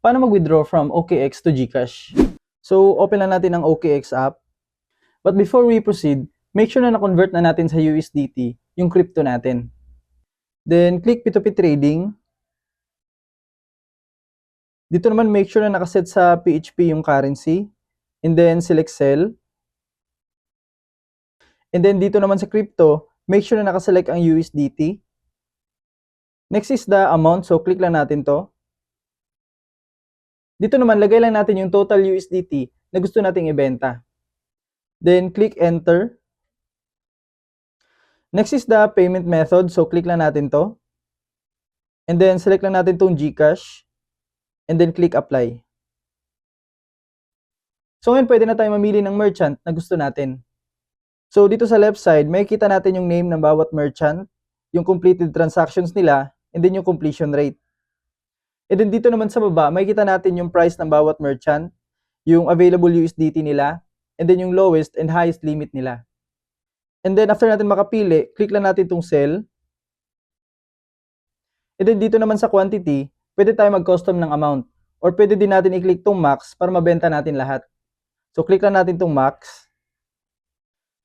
Paano mag-withdraw from OKX to GCash? So, open lang natin ang OKX app. But before we proceed, make sure na na-convert na natin sa USDT yung crypto natin. Then, click P2P Trading. Dito naman, make sure na nakaset sa PHP yung currency. And then, select Sell. And then, dito naman sa crypto, make sure na nakaselect ang USDT. Next is the amount. So, click lang natin to. Dito naman, lagay lang natin yung total USDT na gusto nating ibenta. Then, click Enter. Next is the payment method. So, click lang natin to. And then, select lang natin tong GCash. And then, click Apply. So, ngayon pwede na tayo mamili ng merchant na gusto natin. So, dito sa left side, may kita natin yung name ng bawat merchant, yung completed transactions nila, and then yung completion rate. And then dito naman sa baba, may kita natin yung price ng bawat merchant, yung available USDT nila, and then yung lowest and highest limit nila. And then after natin makapili, click lang natin itong sell. And then dito naman sa quantity, pwede tayo mag-custom ng amount. Or pwede din natin i-click itong max para mabenta natin lahat. So click lang natin itong max.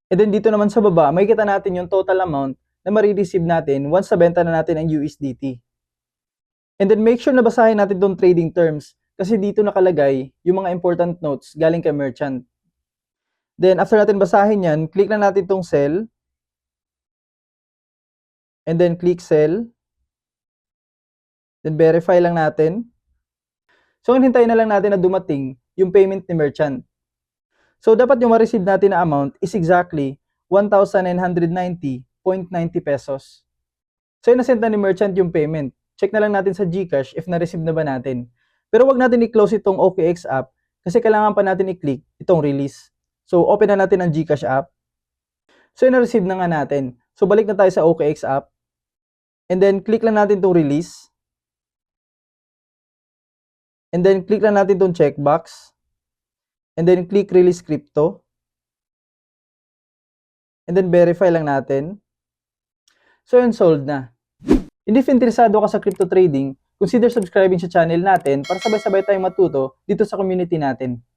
And then dito naman sa baba, may kita natin yung total amount na ma-receive natin once nabenta na natin ang USDT. And then make sure na basahin natin itong trading terms kasi dito nakalagay yung mga important notes galing kay merchant. Then after natin basahin yan, click lang natin itong sell. And then click sell. Then verify lang natin. So hintayin na lang natin na dumating yung payment ni merchant. So dapat yung ma-receive natin na amount is exactly 1,990.90 pesos. So na-send na ni merchant yung payment. Check na lang natin sa GCash if na-receive na ba natin. Pero wag natin i-close itong OKX app kasi kailangan pa natin i-click itong release. So open na natin ang GCash app. So na-receive na nga natin. So balik na tayo sa OKX app. And then click lang natin itong release. And then click lang natin itong checkbox. And then click release crypto. And then verify lang natin. So yun, sold na. And if interesado ka sa crypto trading, consider subscribing sa channel natin para sabay-sabay tayong matuto dito sa community natin.